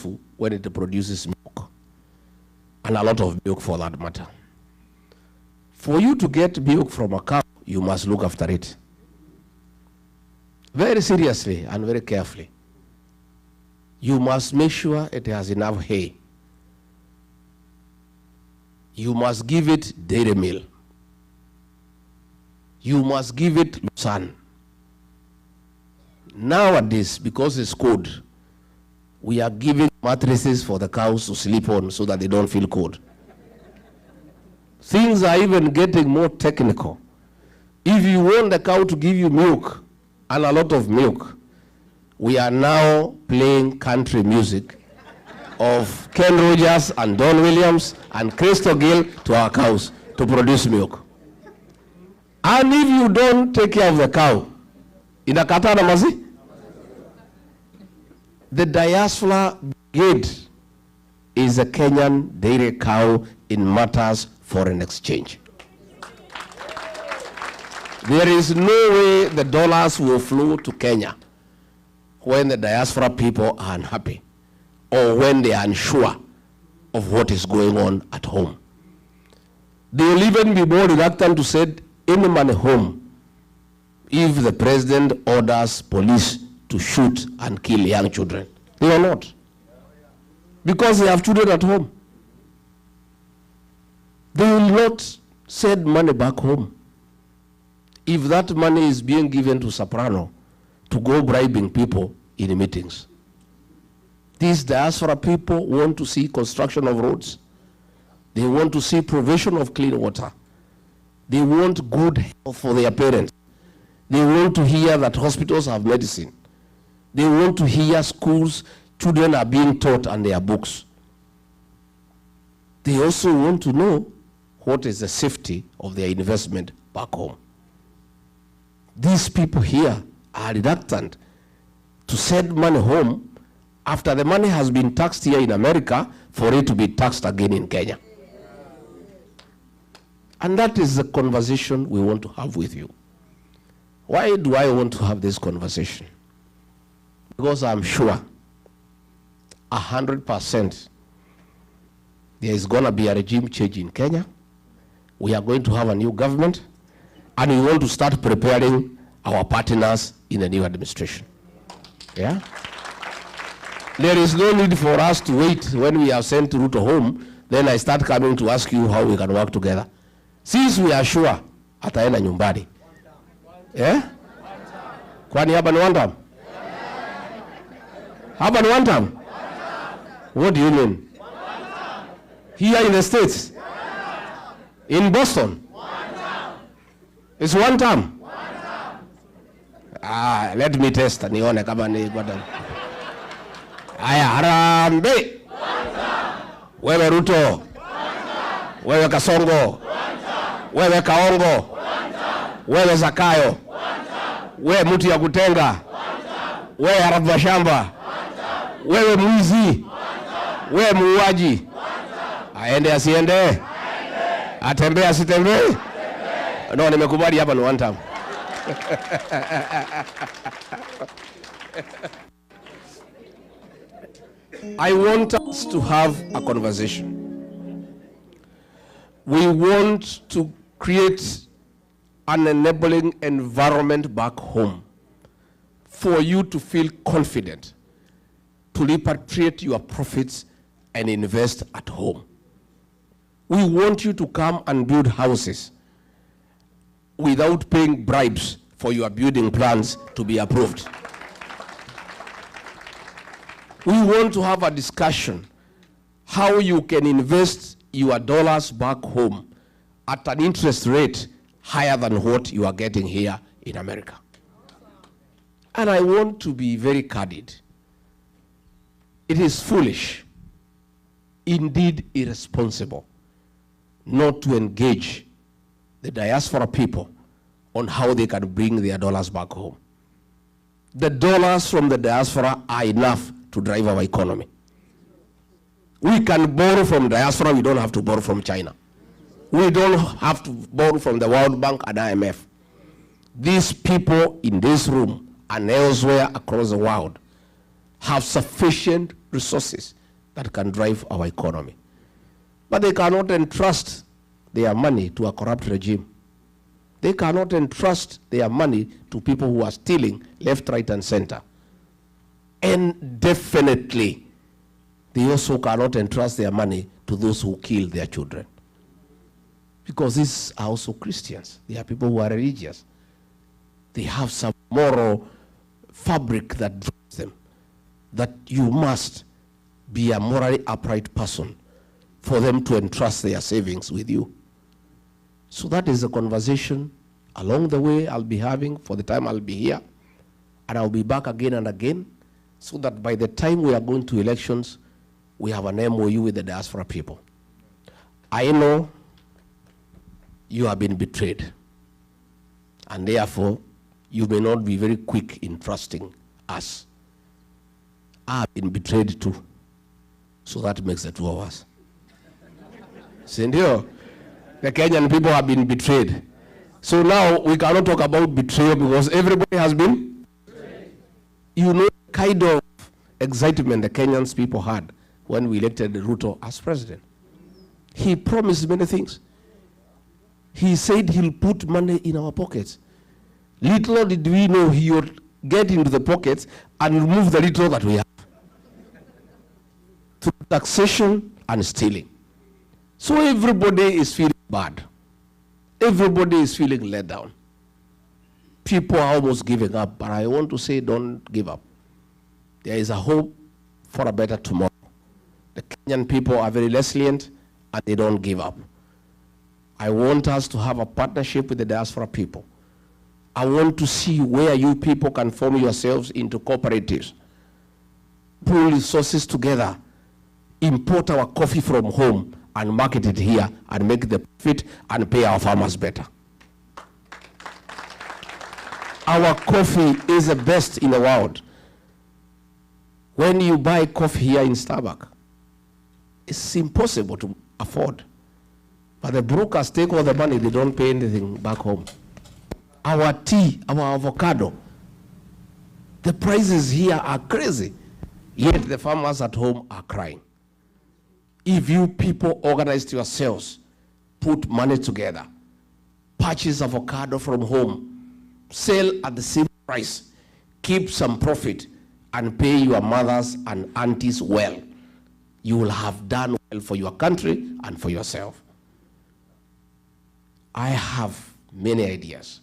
useful when it produces milk, and a lot of milk for that matter. For you to get milk from a cow, you must look after it very seriously and very carefully. You must make sure it has enough hay. You must give it dairy meal. You must give it sun. Nowadays, because it's cold, we are giving mattresses for the cows to sleep on so that they don't feel cold. Things are even getting more technical. If you want the cow to give you milk, and a lot of milk, we are now playing country music of Ken Rogers and Don Williams and Crystal Gill to our cows to produce milk. And if you don't take care of the cow, inakata na mazi? The Diaspora Brigade is a Kenyan dairy cow in matters foreign exchange. There is no way the dollars will flow to Kenya when the diaspora people are unhappy or when they are unsure of what is going on at home. They will even be more reluctant to send any money home if the president orders police to shoot and kill young children. They will not, because they have children at home. They will not send money back home if that money is being given to Soprano to go bribing people in meetings. These diaspora people want to see construction of roads. They want to see provision of clean water. They want good health for their parents. They want to hear that hospitals have medicine. They want to hear schools, children are being taught and their books. They also want to know what is the safety of their investment back home. These people here are reluctant to send money home after the money has been taxed here in America for it to be taxed again in Kenya. And that is the conversation we want to have with you. Why do I want to have this conversation? Because I'm sure 100% there is going to be a regime change in Kenya. We are going to have a new government, and we want to start preparing our partners in the new administration. Yeah? There is no need for us to wait when we have sent Ruto home, then I start coming to ask you how we can work together. Since we are sure, ataenda nyumbani. Yeah? Kwani hapa ni one term? Hapa ni one term? What do you mean? Here in the States? In Boston? It's one term? Let me test nione kama ni bwana. Aya, harambe. Wewe Ruto. Wewe Kasongo. Wewe Kaongo. Wewe Zakayo. Wewe mtu ya kutenga. Wewe harabu shamba. Wewe mwizi. Wewe muuaji. Aende asiende? Atembee asitembee? No, nimekubali hapa ni one time. I want us to have a conversation. We want to create an enabling environment back home for you to feel confident to repatriate your profits and invest at home. We want you to come and build houses without paying bribes for your building plans to be approved. We want to have a discussion how you can invest your dollars back home at an interest rate higher than what you are getting here in America. And I want to be very candid. It is foolish, indeed irresponsible, not to engage the diaspora people on how they can bring their dollars back home. The dollars from the diaspora are enough to drive our economy. We can borrow from diaspora, we don't have to borrow from China. We don't have to borrow from the World Bank and IMF. These people in this room and elsewhere across the world have sufficient resources that can drive our economy. But they cannot entrust their money to a corrupt regime. They cannot entrust their money to people who are stealing left, right, and center. And definitely, they also cannot entrust their money to those who kill their children. Because these are also Christians. They are people who are religious. They have some moral fabric that drives them, that you must be a morally upright person for them to entrust their savings with you. So that is a conversation along the way I'll be having for the time I'll be here, and I'll be back again and again, so that by the time we are going to elections, we have an MOU with the diaspora people. I know you have been betrayed, and therefore you may not be very quick in trusting us. I have been betrayed too, so that makes the two of us. Sindio, the Kenyan people have been betrayed. So now we cannot talk about betrayal because everybody has been betrayed. You know the kind of excitement the Kenyans people had when we elected Ruto as president. He promised many things. He said he'll put money in our pockets. Little did we know he would get into the pockets and remove the little that we have through taxation and stealing. So everybody is feeling bad. Everybody is feeling let down. People are almost giving up, but I want to say don't give up. There is a hope for a better tomorrow. The Kenyan people are very resilient and they don't give up. I want us to have a partnership with the diaspora people. I want to see where you people can form yourselves into cooperatives, pull resources together, import our coffee from home and market it here and make the profit and pay our farmers better. Our coffee is the best in the world. When you buy coffee here in Starbucks, it's impossible to afford. But the brokers take all the money, they don't pay anything back home. Our tea, our avocado, the prices here are crazy, yet the farmers at home are crying. If you people organized yourselves, put money together, purchase avocado from home, sell at the same price, keep some profit, and pay your mothers and aunties well, you will have done well for your country and for yourself. I have many ideas,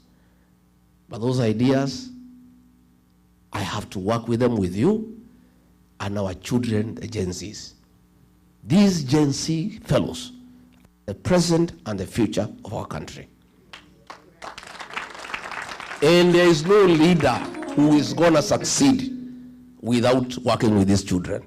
but those ideas, I have to work with them with you and our children, the Gen Zs. These Gen Z fellows, the present and the future of our country. And there is no leader who is going to succeed without working with these children.